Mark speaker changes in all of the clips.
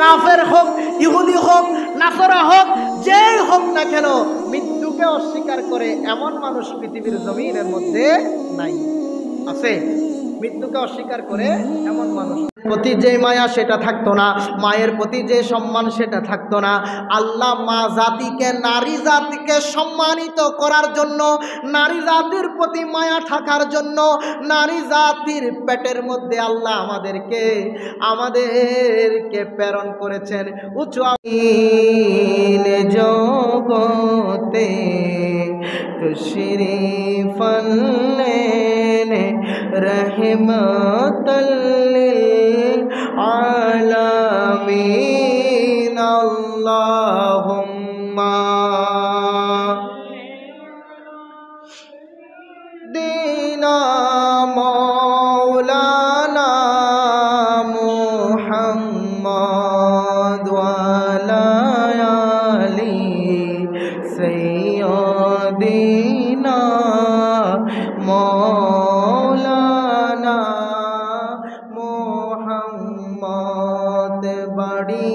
Speaker 1: কাফের হোক, ইহুদি হোক, নাসারা হোক, যেই হোক না কেন, মৃত্যুকে অস্বীকার করে এমন মানুষ পৃথিবীর জমিনের মধ্যে নাই। আছে? মৃত্যুকে অস্বীকার করে এমন মানুষ প্রতি যে মায়া সেটা থাকতো না, মায়ের প্রতি যে সম্মান সেটা থাকতো না। আল্লাহ মা জাতিকে, নারী জাতিকে সম্মানিত করার জন্য, নারী জাতির প্রতি মায়া থাকার জন্য, নারী জাতির পেটের মধ্যে আল্লাহ আমাদেরকে প্রেরণ করেছেন। উঁচু জগতে তশরিফ আনলেন রহমাতাল লিল আলামিন। আল্লাহুম্মা দিনা মাওলানা মুহাম্মদ ওয়া আলা আলি সাইয়্যিদিনা মাওলানা মুহাম্মদ। বাড়ি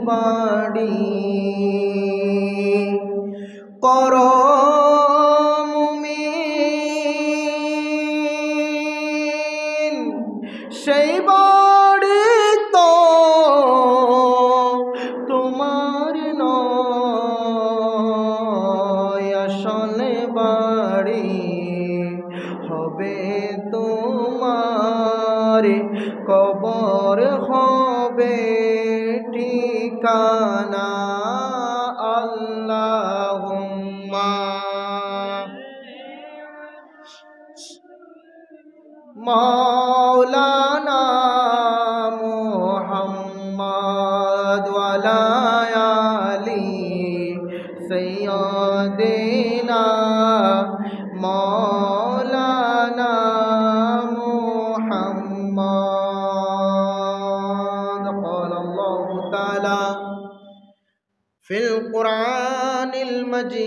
Speaker 1: বাড়ি করো মুমিন, সেই বাড়ি তো তোমার নয়, আসলে বাড়ি হবে তোমার, কবর হবে ঠিকানা। আল্লাহুম্মা মাওলানা মুহাম্মদ ওয়া আলা আলি সাইয়্যিদিনা মাওলানা মুহাম্মদ। ক্বালা আল্লাহু তাআলা ফিল কুরআনিল মাজিদ,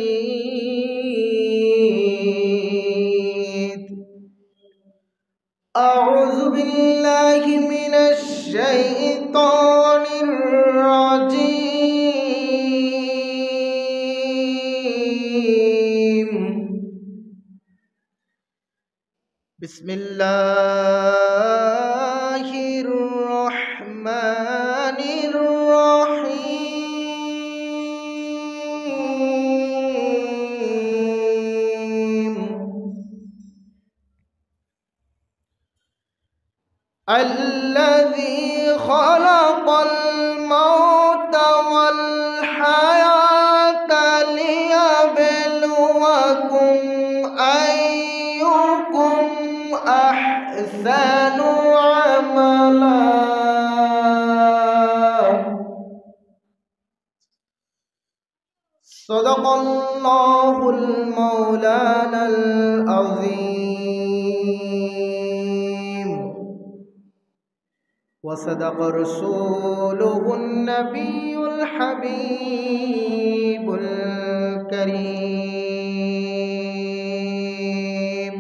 Speaker 1: আউযু বিল্লাহি মিনাশ শাইতানির রাজীম। বিসমিল্লাহির রহমানির রহিম। الذي خلق الموت والحياة ليبلوكم أيكم أحسن عملا صدق الله المولانا العظيم وصدق رسوله النبي الحبيب الكريم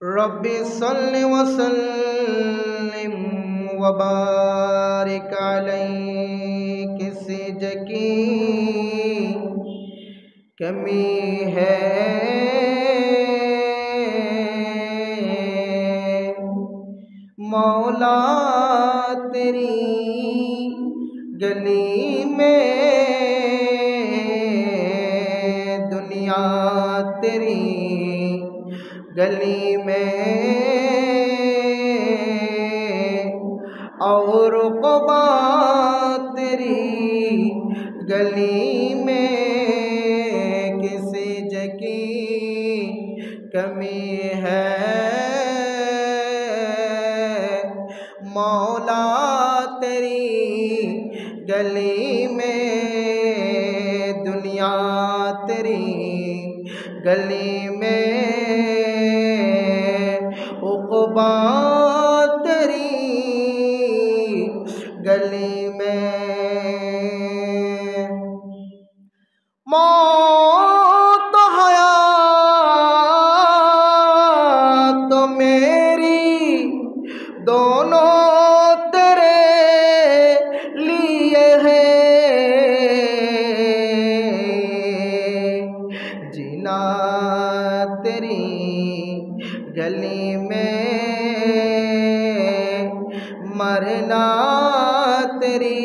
Speaker 1: رب صل وسلم وبارك عليه किसी की कमी है मौला तेरी गली में, दुनिया तेरी गली में और क़ुबा तेरी गली में, किसी जकी कमी है मौला तेरी गली में, दुनिया तेरी गली में उक़बा तेरी गली में। मौत हयात मेरी दोनों तेरे तेरी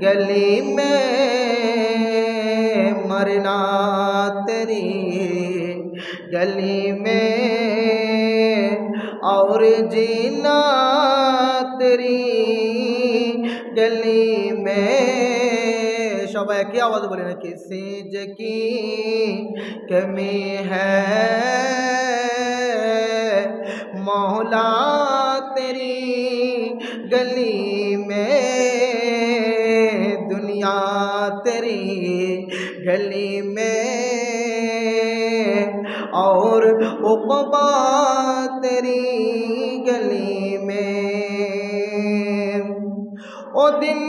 Speaker 1: गली में, मरना तेरी गली में, और जीना तेरी गली में। সবাই কি আওয়াজ বলে না, किसी की कमी है मौला तेरी गली में, दुनिया तेरी गली में, और उक़बा तेरी गली में। ओ दिन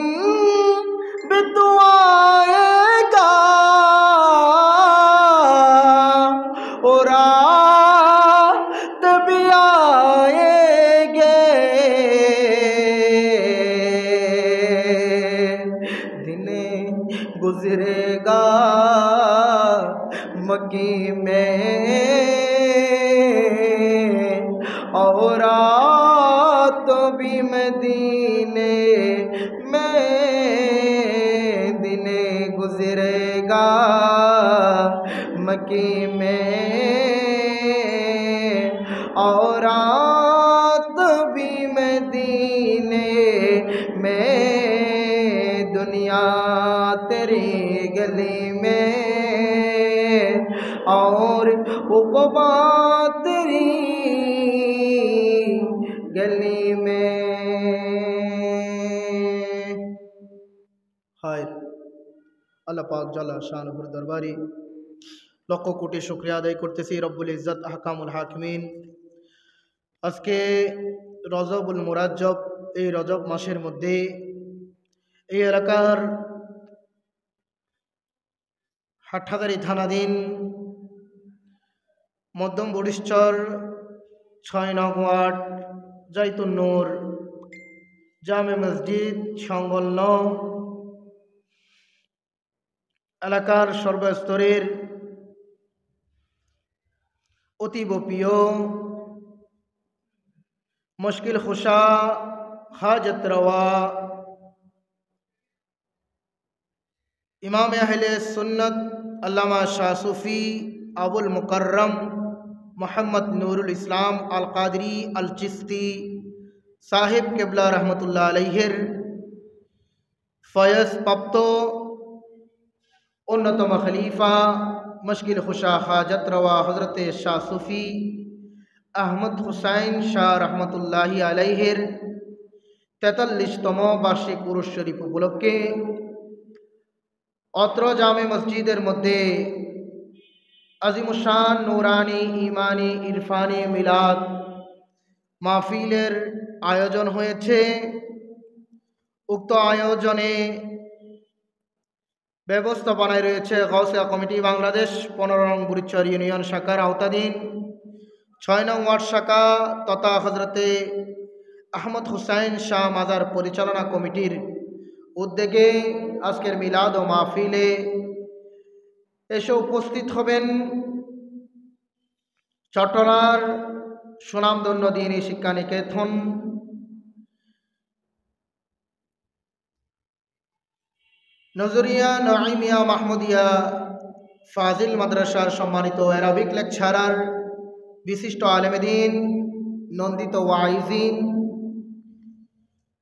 Speaker 1: भी तू आएगा, ओ रात भी आएगे, दिन गुजरेगा मक्की में, और रात भी मदीने में, दिन गुजरेगा मक्की में, और रात भी मदीने में, दुनिया तेरी गली में, और उक़बा तेरी गली में। हाय আল্লাহ পাক জাল্লা শানুহুর দরবারে লক্ষ কোটি শুকরিয়া আদায় করতেছি রব্বুল ইজ্জত আহকামুল হাকিমিন। আজকে রজবুল মুরাজ্জব, এই রজব মাসের মধ্যে এই এলাকার হাটহাজারী থানাধীন মধ্যম বরিশচর ৬ নং ওয়ার্ড জাইতুন নূর জামে মসজিদ সংলগ্ন এলাকার সর্বস্তরের অতীব প্রিয় মুশকিল খুশা হাজত রওয়া ইমাম আহলে সুন্নত আল্লামা শাহ সুফি আবুল মুকররম মোহাম্মদ নুরুল ইসলাম আল কাদরি আল চিস্তি সাহেব কেবলা রহমতুল্লাহ আলাইহির ফয়েজ প্রাপ্ত অন্যতম খলিফা মুশকিল খুশা হাজত রওয়া হজরত শাহ সুফি আহমদ হুসাইন শাহ রহমতুল্লাহি আলাইহির ৪৩তম বার্ষিক উরুস শরীফ উপলক্ষে অত্র জামে মসজিদের মধ্যে আজিমুশান নুরানি ইমানি ইরফানি মিলাদ মাহফিলের আয়োজন হয়েছে। উক্ত আয়োজনে ব্যবস্থাপনায় রয়েছে গাউসিয়া কমিটি বাংলাদেশ ১৫ নং বুড়িচর ইউনিয়ন শাখার আওতাধীন ৬ নং ওয়ার্ড শাখা তথা হজরতে আহমদ হুসাইন শাহ মাজার পরিচালনা কমিটির উদ্যোগে আজকের মিলাদ ও মাহফিলে এসে উপস্থিত হবেন চট্টলার সুনামধন্য দ্বীনী শিক্ষা নিকেতন নজরিয়া নঈমিয়া মাহমুদিয়া ফাজিল মাদ্রাসার সম্মানিত অ্যারাবিক লেকচারার, বিশিষ্ট আলেমদ্বীন, নন্দিত ওয়াইজিন,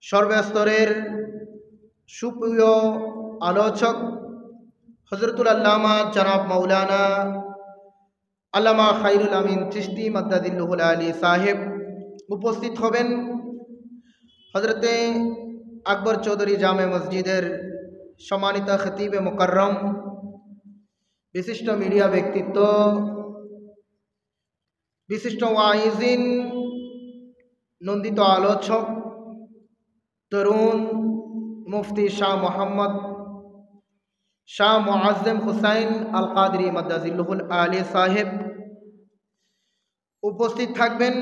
Speaker 1: সর্বস্তরের সুপ্রিয় আলোচক হজরতুল আল্লামা জনাব মৌলানা আল্লামা খায়রুল আমিন চিশতি মাদ্দাদিল্লাহুল আলী সাহেব উপস্থিত হবেন। হজরতে আকবর চৌধুরী জামে মসজিদের সম্মানিত খতিবে মুকররম, বিশিষ্ট মিডিয়া ব্যক্তিত্ব, বিশিষ্ট ওয়াইজিন, নন্দিত আলোচক তরুণ মুফতি শাহ মোহাম্মদ শাহ মুআজ্জম হুসাইন আল কাদরি মাদ্দাজিল্লাহুল আলী সাহেব উপস্থিত থাকবেন।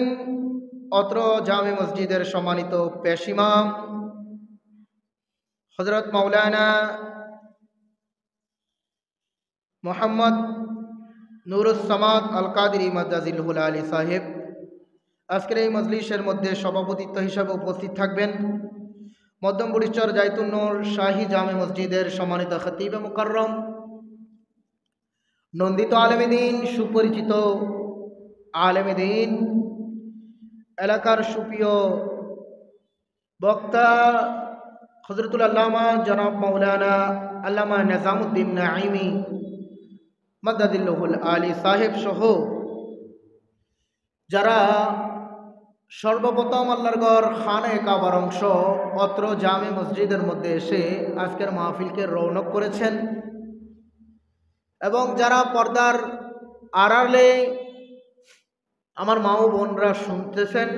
Speaker 1: অত্র জামে মসজিদের সম্মানিত পেশ ইমাম হযরত মাওলানা মোহাম্মদ নুরুস সামাদ আল কাদরি মাদ্দাজিল্লাহুল আলী সাহেব আজকের এই মজলিসের মধ্যে সভাপতিত্ব হিসাবে উপস্থিত থাকবেন মধ্যম বুড়িচর জাইতুন নূর শাহী জামে মসজিদের সম্মানিত খতিব মুকাররম, নন্দিত আলেমে দ্বীন, সুপরিচিত আলেমে দ্বীন, এলাকার সুপ্রিয় বক্তা হযরতুল আল্লামা জনাব মাওলানা আল্লামা নিজামুদ্দিন নাঈমি মাদাদিল্লাহুল আলী সাহেব সহ যারা সর্বপ্রথম আল্লাহর ঘর খানে কাবার অংশ অত্র জামে মসজিদের মধ্যে এসে আজকের মাহফিলকে রৌনক করেছেন এবং যারা পর্দার আড়ালে আমার মা ও বোনরা শুনতেছেন,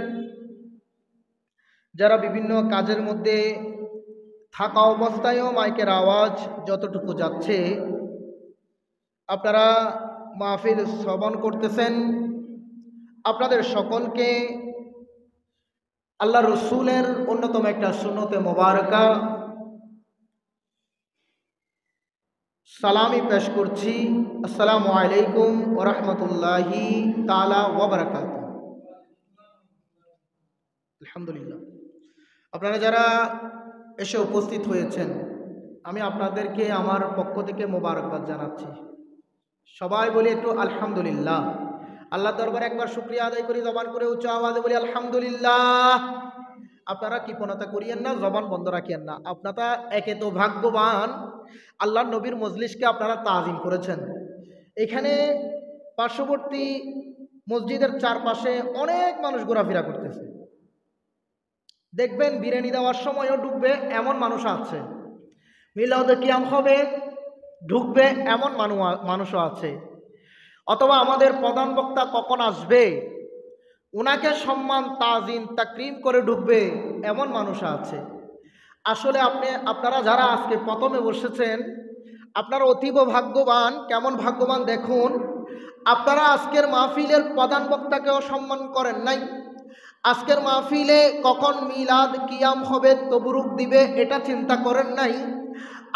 Speaker 1: যারা বিভিন্ন কাজের মধ্যে থাকা অবস্থায়ও মাইকের আওয়াজ যতটুকু যাচ্ছে আপনারা মাহফিল শ্রবণ করতেছেন, আপনাদের সকলকে আল্লাহ রসুলের অন্যতম একটা সুন্নতে মোবারকা সালামি পেশ করছি। আসসালামু আলাইকুম ওয়া রাহমাতুল্লাহি তাআলা ওয়া বারাকাতুহু। আলহামদুলিল্লাহ, আপনারা যারা এসে উপস্থিত হয়েছেন আমি আপনাদেরকে আমার পক্ষ থেকে মোবারকবাদ জানাচ্ছি। সবাই বলি একটু আলহামদুলিল্লাহ। আল্লাহ দরবারে একবার শুকরিয়া আদায় করি, জবান করে উচ্চ আওয়াজে বলি আলহামদুলিল্লাহ। আপনারা কৃপণতা করিয়েন না, জবান বন্ধ রাখিয়েন না। আপনারা একে তো ভাগ্যবান, আল্লাহ নবীর মজলিসকে আপনারা তাজিম করেছেন। এখানে পার্শ্ববর্তী মসজিদের চারপাশে অনেক মানুষ ঘোরাফেরা করতেছে, দেখবেন বিরিয়ানি দেওয়ার সময়ও ঢুকবে এমন মানুষ আছে, মিলাদে কিয়াম হবে ঢুকবে এমন মানুষও আছে, অথবা আমাদের প্রধান বক্তা কখন আসবে ওনাকে সম্মান তাজিম তাকরিম করে ঢুকবে এমন মানুষ আছে। আসলে আপনারা যারা আজকে প্রথমে বসেছেন আপনারা অতীব ভাগ্যবান। কেমন ভাগ্যবান দেখুন, আপনারা আজকের মাহফিলের প্রধান বক্তাকেও সম্মান করেন নাই, আজকের মাহফিলে কখন মিলাদ কিয়াম হবে তবরুক দিবে এটা চিন্তা করেন নাই।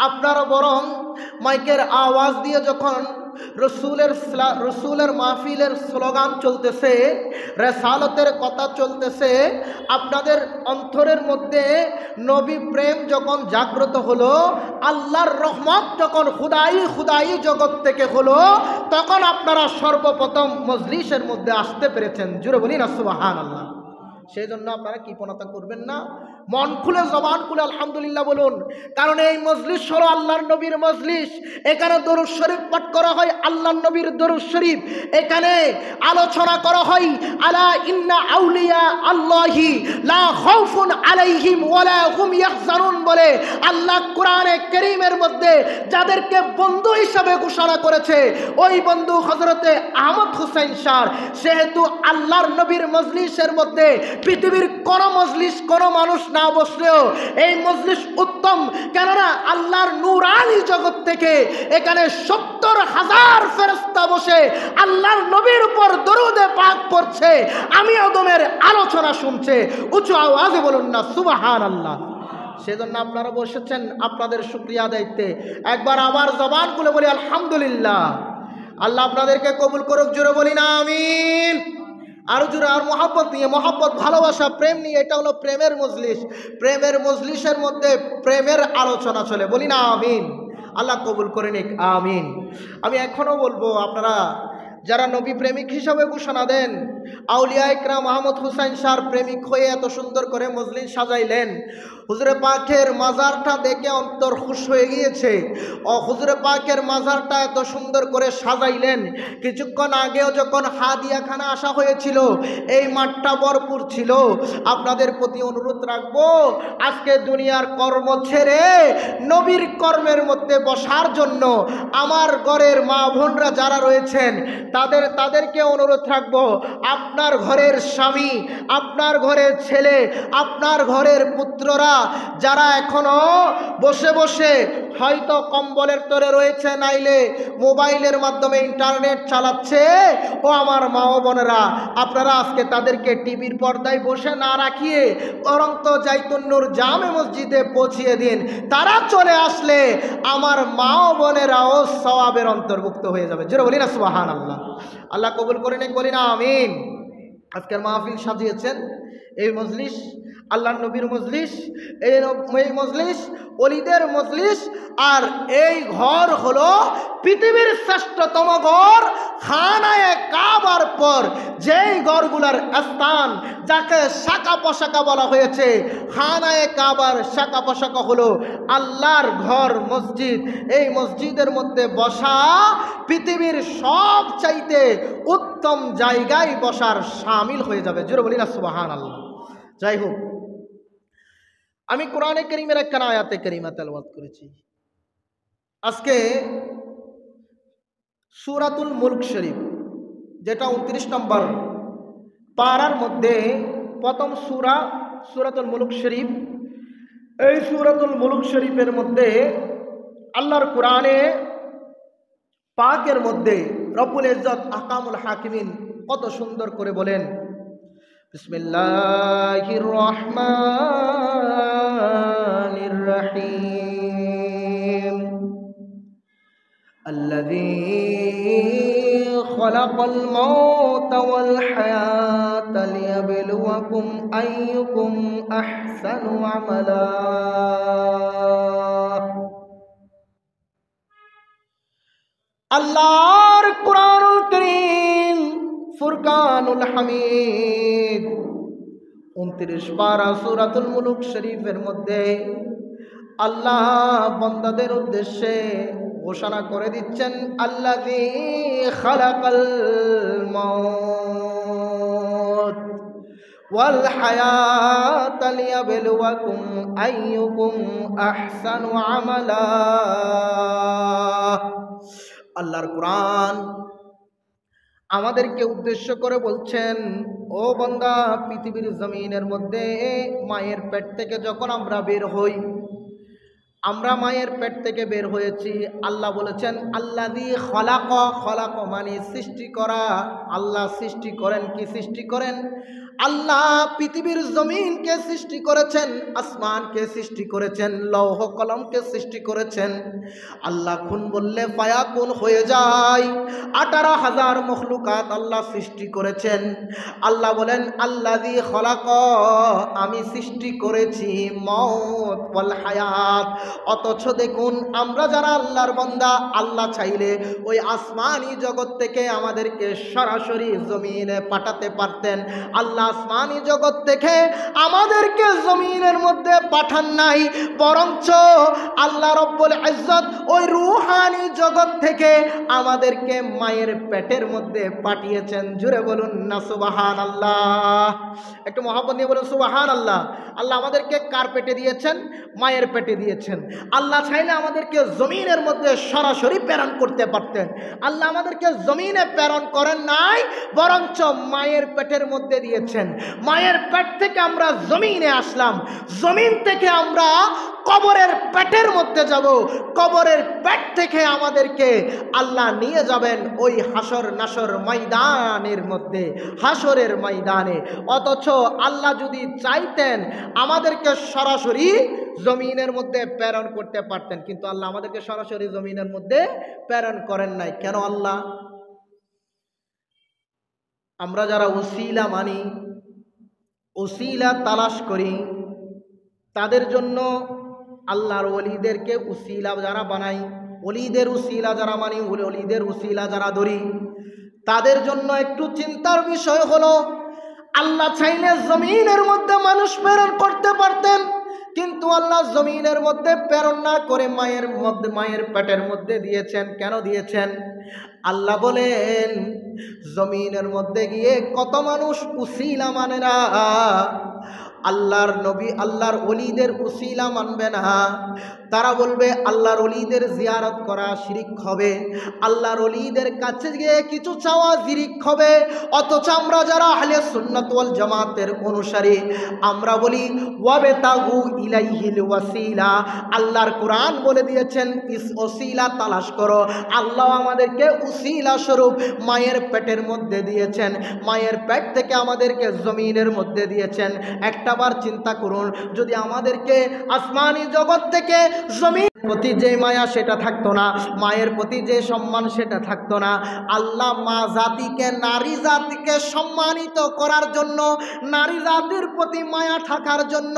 Speaker 1: আপনারা বরং মাইকের আওয়াজ দিয়ে যখন রসুলের মাহফিলের স্লোগান চলতেছে, রেসালতের কথা চলতেছে, আপনাদের অন্তরের মধ্যে নবী প্রেম যখন জাগ্রত হলো, আল্লাহর রহমত যখন খুদাই জগৎ থেকে হলো, তখন আপনারা সর্বপ্রথম মজলিসের মধ্যে আসতে পেরেছেন। জুড়ে বলি না সুবহানাল্লাহ। সেই জন্য আপনারা কৃপণতা করবেন না, মন খুলে জবান খুলে আলহামদুলিল্লাহ বলুন। কারণ এই মজলিস হলো আল্লাহর নবীর মজলিস, এখানে দরুদ শরীফ পাঠ করা হয়, আল্লাহর নবীর দরুদ শরীফ, এখানে আলোচনা করা হয় আলা ইন্না আউলিয়া আল্লাহি লা খাউফুন আলাইহিম ওয়ালা হুম ইয়াহজানুন বলে আল্লাহ কোরআনে কারীমের মধ্যে যাদেরকে বন্ধু হিসেবে ঘোষণা করেছে ওই বন্ধু হযরতে আহমদ হুসাইন শাহ। সেহেতু আল্লাহর নবীর মজলিসের মধ্যে পৃথিবীর কোন মজলিস কোন মানুষ না বসলেও এই মজলিস উত্তম, কেননা আল্লাহর নূরানি জগৎ থেকে এখানে 70,000 ফেরেশতা বসে আল্লাহর নবীর উপর দরুদে পাক পড়ছে, আমি আদমের আলোচনা শুনছে। উঁচু আওয়াজে বলুন না সুবহানাল্লাহ। সেজন্য আপনারা বসেছেন আপনাদের শুকরিয়া দায়িত্বে একবার আবার জবান খুলে বলি আলহামদুলিল্লাহ। আল্লাহ আপনাদেরকে কবুল করুক, জোরে বলি না আমিন। আরো জোরে আর মহব্বত নিয়ে, মহব্বত ভালোবাসা প্রেম নিয়ে, এটা হলো প্রেমের মজলিস। প্রেমের মজলিসের মধ্যে প্রেমের আলোচনা চলে, বলি না আমিন। আল্লাহ কবুল করে নিক, আমিন। আমি এখনো বলবো আপনারা যারা নবী প্রেমিক হিসাবে ঘোষণা দেন, আউলিয়া ইকরাম আহমদ হুসাইন শাহ প্রেমিক হয়ে এত সুন্দর করে মজলিস সাজাইলেন, হুজুরে পাকের মাজারটা দেখে অন্তর খুশ হয়ে গিয়েছে। হুজুরে পাকের মাজারটা এত সুন্দর করে সাজাইলেন। কিছুক্ষণ আগেও যখন হাদিয়াখানা আসা হয়েছিল এই মাঠটা ভরপুর ছিল। আপনাদের প্রতি অনুরোধ রাখবো আজকে দুনিয়ার কর্ম ছেড়ে নবীর কর্মের মধ্যে বসার জন্য আমার ঘরের মা বোনরা যারা রয়েছেন তাদেরকে অনুরোধ রাখবো, আপনার ঘরের স্বামী, আপনার ঘরের ছেলে, আপনার ঘরের পুত্ররা যারা এখনো বসে বসে হয়তো কম্বলের তরে রয়েছে, নাইলে মোবাইলের মাধ্যমে ইন্টারনেট চালাচ্ছে, ও আমার মা ও বোনেরা আপনারা আজকে তাদেরকে টিভির পর্দায় বসে না রাখিয়ে বরং তো জাইতুন নূর জামে মসজিদে পৌঁছিয়ে দিন। তারা চলে আসলে আমার মা ও বোনেরাও সওয়াবের অন্তর্ভুক্ত হয়ে যাবে। জোরে বলি না সুবহানাল্লাহ। আল্লাহ কবুল করে নিক, বলি না আমিন। আজকের মাহফিল সাজিয়েছেন এই মজলিস আল্লাহর নবীর মজলিস, এই মজলিস ওলিদের মজলিস। আর এই ঘর হলো পৃথিবীর শ্রেষ্ঠতম ঘর খানায়ে কাবার পর যেই ঘরগুলার স্থান, যাকে শাখা পোশাকা বলা হয়েছে, খানায়ে কাবার শাখা পোশাকা হলো আল্লাহর ঘর মসজিদ। এই মসজিদের মধ্যে বসা পৃথিবীর সব চাইতে উত্তম জায়গায় বসার শামিল হয়ে যাবে। জোরে বলি না সুবহানাল্লাহ। যাই হোক, আমি কোরআনে কারীমের একখানা আয়াতে কারীমা তেলাওয়াত করেছি। আজকে সূরাতুল মুলক শরীফ, যেটা 29 নম্বর পারার মধ্যে প্রথম সূরা সূরাতুল মুলক শরীফ। এই সূরাতুল মুলক শরীফের মধ্যে আল্লাহর কোরআনে পাকের মধ্যে রব্বুল ইজ্জত আহকামুল হাকিমিন কত সুন্দর করে বলেন, বিসমিল্লাহির রহমানির রহিম, আল্লাযী খালাকাল মাউতা ওয়াল হায়াতা লিয়াবলুয়াকুম আইয়ুকুম আহসানু আমালা। আল্লাহর কোরআনুল কারীম ফুরকানুল হামিদ 29 পারা সূরাতুল মুলক শরীফের মধ্যে আল্লাহ বান্দাদের উদ্দেশ্যে ঘোষণা করে দিচ্ছেন, আল্লাযী খালাকাল মাউত ওয়াল হায়াতা লিয়াবলুয়াকুম আইয়ুকুম আহসানু আমালা। আল্লাহর কোরআন আমাদেরকে উদ্দেশ্য করে বলছেন, ও বান্দা, পৃথিবীর জমিনের মধ্যে মায়ের পেট থেকে যখন আমরা বের হই, আমরা মায়ের পেট থেকে বের হয়েছি, আল্লাহ বলেছেন আল্লাযী খলাক, খলাক মানে সৃষ্টি করা। আল্লাহ সৃষ্টি করেন, কি সৃষ্টি করেন? আল্লাহ পৃথিবীর জমিনকে সৃষ্টি করেছেন, আসমানকে সৃষ্টি করেছেন, লৌহ কলমকে সৃষ্টি করেছেন। আল্লাহ খুন বললে ফায়াকুন হয়ে যায়। 18,000 মখলুকাত আল্লাহ সৃষ্টি করেছেন। আল্লাহ বলেন আল্লাযী খলাক, আমি সৃষ্টি করেছি মওত ওয়াল হায়াত। অথচ দেখুন, আমরা যারা আল্লাহর বান্দা, আল্লাহ চাইলে ওই আসমানি জগৎ থেকে আমাদেরকে সরাসরি জমিনে পাঠাতে পারতেন। আল্লাহ আসমানি জগৎ থেকে আমাদেরকে জমিনের মধ্যে পাঠান নাই, বরঞ্চ আল্লাহ রব্বুল ইজ্জত ওই রূহানি জগৎ থেকে আমাদেরকে মায়ের পেটের মধ্যে পাঠিয়েছেন। জুড়ে বলুন না সুবহানাল্লাহ। একটু মহব্বত নিয়ে বলুন সুবহানাল্লাহ। আল্লাহ আমাদেরকে কার পেটে দিয়েছেন? মায়ের পেটে দিয়েছেন। আল্লাহ চাইলে আমাদেরকে জমিনের মধ্যে সরাসরি প্রেরণ করতে পারতেন। আল্লাহ আমাদেরকে জমিনে প্রেরণ করেন নাই, বরঞ্চ মায়ের পেটের মধ্যে দিয়েছেন। মায়ের পেট থেকে আমরা জমিনে আসলাম, জমিন থেকে আমরা কবরের পেটের মধ্যে যাব, কবরের পেট থেকে আমাদেরকে আল্লাহ নিয়ে যাবেন ওই হাসর নাসর ময়দানের মধ্যে, হাসরের ময়দানে। অথচ আল্লাহ যদি চাইতেন আমাদেরকে সরাসরি জমিনের মধ্যে প্রেরণ করতে পারতেন, কিন্তু আল্লাহ আমাদেরকে সরাসরি জমিনের মধ্যে প্রেরণ করেন নাই। কেন? আল্লাহ, আমরা যারা উসিলা মানি, উসিলা তালাশ করি, তাদের জন্য আল্লাহর ওলিদেরকে উসিলা যারা বানাই, ওলিদের উসিলা যারা মানি, ওলিদের উসিলা যারা ধরি, তাদের জন্য একটু চিন্তার বিষয় হলো, আল্লাহ চাইলে জমিনের মধ্যে মানুষ প্রেরণ করতে পারতেন, কিন্তু আল্লাহ জমিনের মধ্যে প্রেরণ না করে মায়ের পেটের মধ্যে দিয়েছেন। কেন দিয়েছেন? আল্লাহ বলেন, জমিনের মধ্যে গিয়ে কত মানুষ উসিলা মানে না, আল্লাহর নবী আল্লাহর ওলিদের উসিলা মানবে না। তারা বলবে আল্লাহর ওলিদের জিয়ারত করা শিরিক হবে, আল্লাহর ওলিদের কাছে গিয়ে কিছু চাওয়া শিরিক হবে। অথচ আমরা যারা আহলে সুন্নাত ওয়াল জামাতের অনুসারী, আমরা বলি ওয়াবতাগু ইলাইহিল ওয়াসিলা। আল্লাহর কোরআন বলে দিয়েছেন ইস ওসিলা তালাশ করো। আল্লাহ আমাদেরকে উসিলা স্বরূপ মায়ের পেটের মধ্যে দিয়েছেন, মায়ের পেট থেকে আমাদেরকে জমিনের মধ্যে দিয়েছেন। একটা একটাবার চিন্তা করুন, যদি আমাদেরকে আসমানি জগৎ থেকে জমিন প্রতি যে মায়া সেটা থাকতো না, মায়ের প্রতি যে সম্মান সেটা থাকতো না, আল্লাহ মা জাতিকে, নারী জাতিকে সম্মানিত করার জন্য, নারী জাতির প্রতি মায়া থাকার জন্য,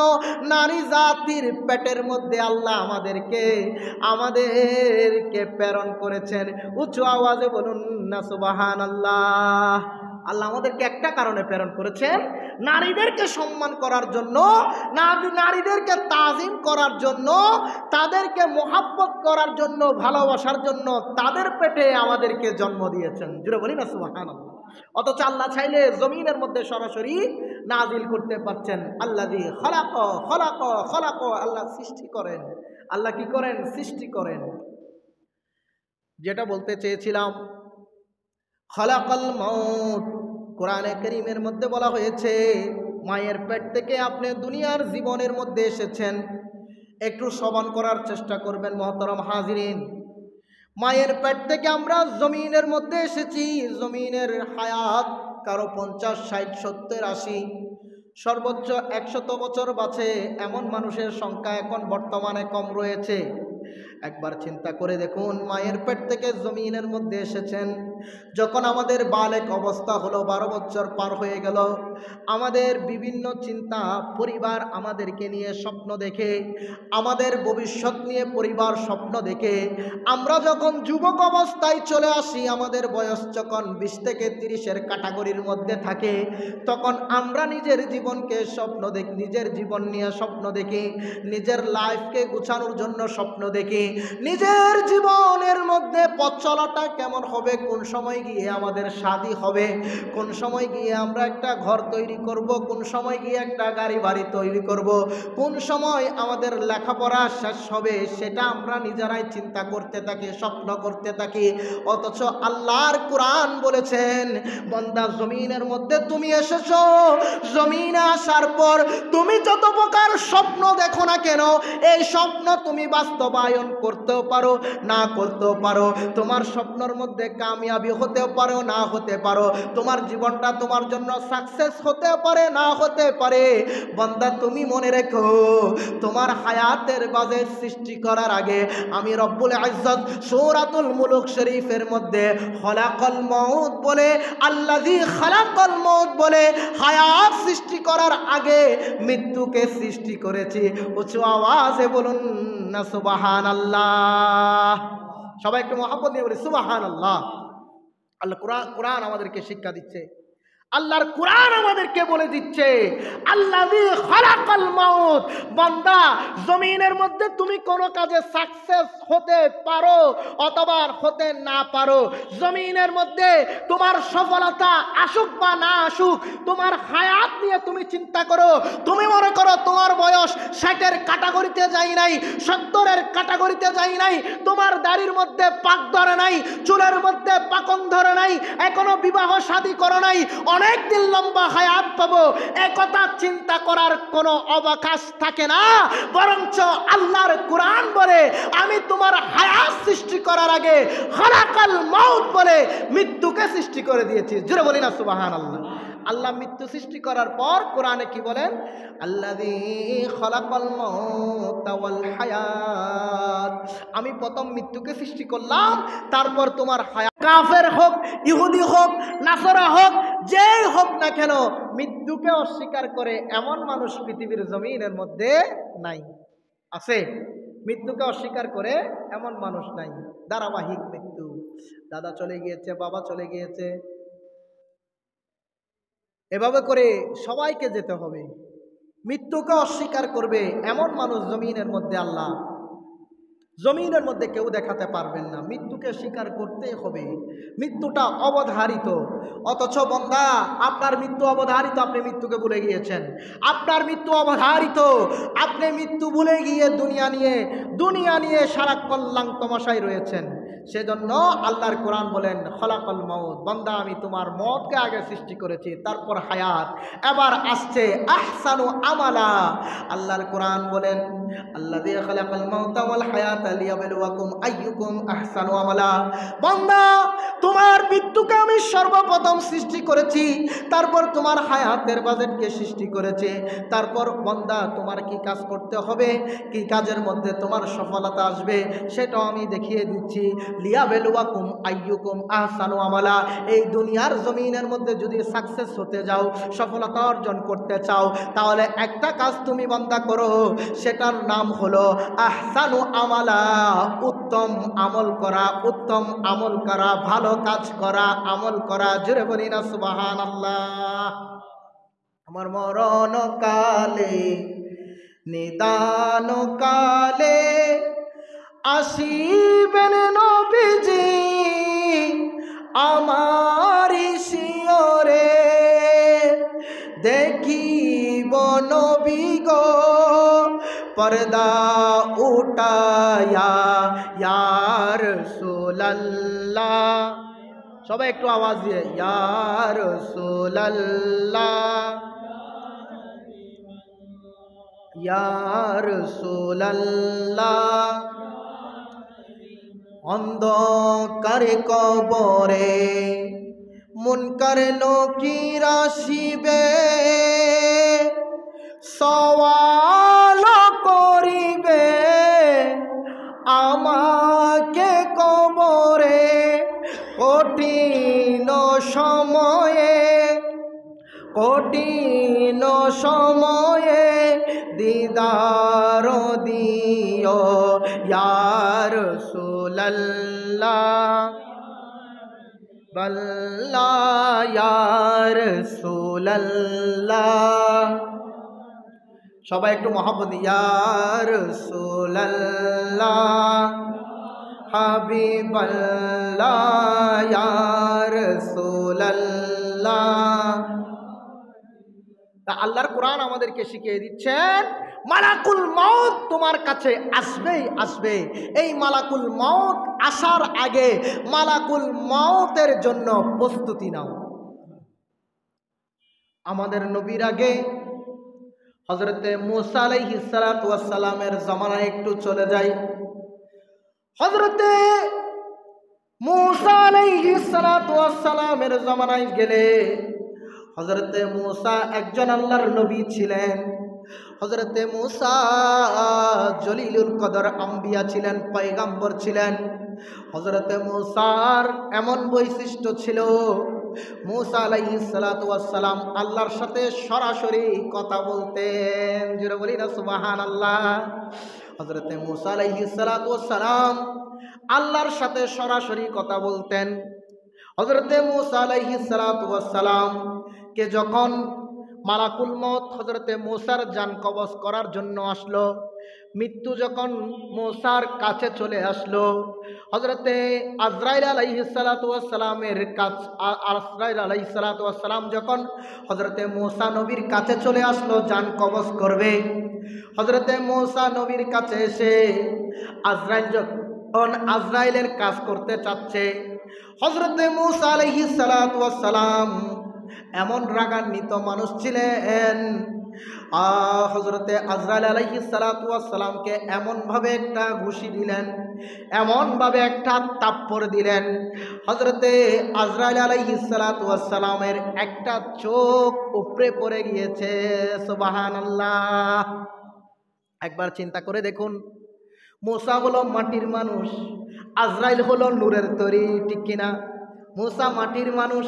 Speaker 1: নারী জাতির পেটের মধ্যে আল্লাহ আমাদেরকে প্রেরণ করেছেন। উঁচু আওয়াজে বলুন না সুবহানাল্লাহ। আল্লাহ আমাদেরকে একটা কারণে প্রেরণ করেছেন, নারীদেরকে সম্মান করার জন্য, নারীদেরকে তাজিম করার জন্য, তাদেরকে মোহাব্বত করার জন্য, ভালোবাসার জন্য তাদের পেটে আমাদেরকে জন্ম দিয়েছেন। জুড়ে বলি না সুবহানাল্লাহ। অথচ আল্লাহ চাইলে জমিনের মধ্যে সরাসরি নাজিল করতে পারছেন। আল্লাযী খলাক, আল্লাহ সৃষ্টি করেন। আল্লাহ কি করেন? সৃষ্টি করেন। যেটা বলতে চেয়েছিলাম, খলাকাল মাউত, কোরআনে কারীমের মধ্যে বলা হয়েছে মায়ের পেট থেকে আপনি দুনিয়ার জীবনের মধ্যে এসেছেন। একটু শ্রবণ করার চেষ্টা করবেন মুহতারাম হাজিরিন। মায়ের পেট থেকে আমরা জমিনের মধ্যে এসেছি। জমিনের হায়াত কারো 50, 60, 70, 80, সর্বোচ্চ 100 বছর বাঁচে এমন মানুষের সংখ্যা এখন বর্তমানে কম রয়েছে। একবার চিন্তা করে দেখুন, মায়ের পেট থেকে জমিনের মধ্যে এসেছেন। যখন আমাদের বালেক অবস্থা হলো, 12 বছর পার হয়ে গেল, আমাদের বিভিন্ন চিন্তা, পরিবার আমাদেরকে নিয়ে স্বপ্ন দেখে, আমাদের ভবিষ্যৎ নিয়ে পরিবার স্বপ্ন দেখে, আমরা যখন যুবক অবস্থায় চলে আসি, আমাদের বয়স যখন 20 থেকে 30-এর ক্যাটাগরির মধ্যে থাকে, তখন আমরা নিজের জীবনকে স্বপ্ন দেখি, নিজের জীবন নিয়ে স্বপ্ন দেখি, নিজের লাইফকে গুছানোর জন্য স্বপ্ন দেখি, নিজের জীবনের মধ্যে পথ চলাটা কেমন হবে, কোন সময় গিয়ে আমাদের শাদী হবে, কোন সময় গিয়ে আমরা একটা ঘর তৈরি করব, কোন সময় গিয়ে একটা গাড়ি বাড়ি তৈরি করব, কোন সময় আমাদের লেখাপড়া শেষ হবে, সেটা আমরা নিজেরাই চিন্তা করতে থাকি, স্বপ্ন করতে থাকি। অথচ আল্লাহর কোরআন বলেছেন, বান্দা জমিনের মধ্যে তুমি এসেছো, জমিনে আসার পর তুমি যত প্রকার স্বপ্ন দেখো না কেন, এই স্বপ্ন তুমি বাস্তবায়ন করতেও পারো, না করতেও পারো। তোমার স্বপ্নের মধ্যে কামিয়াবি হতেও পারো, না হতে পারো। তোমার জীবনটা তোমার জন্য সাকসেস হতে পারে, না হতে পারে। বান্দা তুমি মনে রেখো, তোমার হায়াতের বাজেট সৃষ্টি করার আগে আমি রব্বুল ইজ্জত সূরাতুল মুলুক শরীফের মধ্যে খলাকাল মাউত বলে, আল্লাযী খলাকাল মাউত বলে হায়াত সৃষ্টি করার আগে মৃত্যুকে সৃষ্টি করেছি। উচ্চ আওয়াজে বলুন না সুবহানাল্লাহ। সবাই একটু মহব্বত নিয়ে বলি সুবহানাল্লাহ। আল্লাহ কোরআন আমাদেরকে শিক্ষা দিচ্ছে, আল্লাহর কোরআন আমাদেরকে বলে দিচ্ছে, আল্লাযী খলাকাল মাউত। বান্দা জমিনের মধ্যে তুমি কোনো কাজে সাকসেস হতে পারো অথবা হতে না পারো, জমিনের মধ্যে তোমার সফলতা আসুক বা না আসুক, তোমার হায়াত নিয়ে তুমি চিন্তা করো। তুমি মনে করো তোমার বয়স 60-এর ক্যাটাগরিতে যাই নাই, 70-এর ক্যাটাগরিতে যাই নাই, তোমার দাড়ির মধ্যে পাক ধরে নাই, চুলের মধ্যে পাকন ধরে নাই, এখনো বিবাহ শাদী করো নাই, অনেকদিন লম্বা হায়াত পাবো, একথা চিন্তা করার কোনো অবকাশ থাকে না। বরঞ্চ আল্লাহর কোরআন বলে, আমি তোমার হায়াত সৃষ্টি করার আগে খলাকাল মাউত বলে মৃত্যুকে সৃষ্টি করে দিয়েছি। জোরে বলি না সুবহানাল্লাহ। আল্লাহ মৃত্যু সৃষ্টি করার পর কোরআনে কি বলেন? আল্লাযী খলাকাল মাউতা ওয়াল হায়াত। আমি প্রথম মৃত্যুকে সৃষ্টি করলাম, তারপর তোমার হায়াত। কাফের হোক, ইহুদি হোক, নাসারা হোক, যেই হোক না কেন, মৃত্যুকে অস্বীকার করে এমন মানুষ পৃথিবীর জমিনের মধ্যে নাই। আছে? মৃত্যুকে অস্বীকার করে এমন মানুষ নাই। ধারাবাহিক মৃত্যু, দাদা চলে গিয়েছে, বাবা চলে গিয়েছে, এভাবে করে সবাইকে যেতে হবে। মৃত্যুকে অস্বীকার করবে এমন মানুষ জমিনের মধ্যে আল্লাহ, জমিনের মধ্যে কেউ দেখাতে পারবেন না। মৃত্যুকে স্বীকার করতে হবে, মৃত্যুটা অবধারিত। অথচ বান্দা, আপনার মৃত্যু অবধারিত, আপনি মৃত্যুকে ভুলে গিয়েছেন। আপনার মৃত্যু অবধারিত, আপনি মৃত্যু ভুলে গিয়ে দুনিয়া নিয়ে সারাক্ষণ লাংতমশাই রয়েছেন। সেজন্য আল্লাহর কোরআন বলেন খলাকাল মাউত। বান্দা আমি তোমার মওতকে আগে সৃষ্টি করেছি, তারপর হায়াত। এবার আসছে আহসানু আমালা। আল্লাহর কোরআন বলেন আল্লাযী খালাকাল মাউতা ওয়াল হায়াতা লিয়াবলুয়াকুম আইয়ুকুম আহসানু আমালা। বান্দা, তোমার মৃত্যুকে আমি সর্বপ্রথম সৃষ্টি করেছি, তারপর তোমার হায়াতের বাজেটকে সৃষ্টি করেছে, তারপর বান্দা তোমার কি কাজ করতে হবে, কি কাজের মধ্যে তোমার সফলতা আসবে সেটাও আমি দেখিয়ে দিচ্ছি। লিয়াবলুয়াকুম আইয়ুকুম আহসানু আমালা। এই দুনিয়ার জমিনের মধ্যে যদি সাকসেস হতে যাও, সফলতা অর্জন করতে চাও, তাহলে একটা কাজ তুমি বান্দা করো, সেটার নাম হলো আহসানু আমালা, উত্তম আমল করা, উত্তম আমল করা, ভালো কাজ করা, আমল করা। জোরে বলি না সুবহানাল্লাহ। আমার মরণ কালে নিদান কালে আসিবেন নবীজি আমার শিয়রে, দেখিব নবী গো পর্দা উঠায়া ইয়া রাসূলুল্লাহ। সবাই একটু আওয়াজ দিয়ে ইয়া রাসূলুল্লাহ, ইয়া রাসূলুল্লাহ। অন্ধকারে কবরে মুনকার নকির আসিবে, সওয়াল করিবে আমাকে কবরে। কঠিন সময়ে, কঠিন সময়ে দিদার দিও ইয়া রাসূলুল্লাহ, বল্লা ইয়া রাসূলুল্লাহ। সবাই একটু মহব্বত ইয়া রাসূলুল্লাহ, হাবিবাল্লাহ ইয়া রাসূলুল্লাহ। তা আল্লাহর কোরআন আমাদেরকে শিখিয়ে দিচ্ছেন মালাকুল মউত তোমার কাছে আসবেই আসবে। এই মালাকুল মউত আসার আগে মালাকুল মউতের জন্য প্রস্তুতি নাও। আমাদের নবীর আগে হযরতে মূসা আলাইহিস সালাতু ওয়াস সালামের জামানায় একটু চলে যাই। হযরতে মূসা আলাইহিস সালাতু ওয়াস সালামের জামানায় গেলে হযরতে মূসা একজন আল্লাহর নবী ছিলেন। হযরতে মূসা জলিলুল কদর আম্বিয়া ছিলেন, পয়গম্বর ছিলেন। হযরতে মূসার এমন বৈশিষ্ট্য ছিল, মূসা আলাইহিস সালাতু ওয়াস সালাম আল্লাহর সাথে সরাসরি কথা বলতেন। জোরে বলি না সুবহানাল্লাহ। হযরতে মূসা আলাইহিস সালাতু ওয়াস সালাম আল্লাহর সাথে সরাসরি কথা বলতেন। হযরতে মূসা আলাইহিস সালাতু ওয়াস সালাম কে যখন মালাকুল মউত হযরতে মূসার জান কবজ করার জন্য আসলো, মৃত্যু যখন মূসার কাছে চলে আসলো, হযরতে আজরাইল আলাইহিস সালাতু ওয়াস সালামের কাছে, আজরাইল আলাইহিস সালাতু ওয়াস সালাম যখন হযরতে মূসা নবীর কাছে চলে আসলো জান কবজ করবে, হযরতে মূসা নবীর কাছে এসে আজরাইল যখন আজরাইলের কাজ করতে চাচ্ছে, হযরতে মূসা আলাইহিস সালাতু ওয়াস সালাম এমন রাগান্বিত মানুষ ছিলেন, হযরতে আজরাইল আলাইহিস সালাতু ওয়াস সালামকে এমনভাবে একটা ঘুষি দিলেন, এমনভাবে একটা থাপ্পড় দিলেন, হযরতে আজরাইল আলাইহিস সালাতু ওয়াস সালামের একটা চোখ উপড়ে পড়ে গিয়েছে। সুবহানাল্লাহ। একবার চিন্তা করে দেখুন, মূসা হলো মাটির মানুষ, আজরাইল হলো নূরের তৈরি, ঠিক কিনা? মূসা মাটির মানুষ,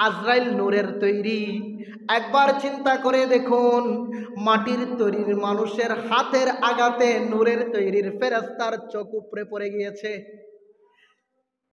Speaker 1: আজরাইল নূরের তৈরি। একবার চিন্তা করে দেখুন, মাটির তৈরির মানুষের হাতের আঘাতে নূরের তৈরির ফেরেশতার চোখ উপড়ে পড়ে গিয়েছে।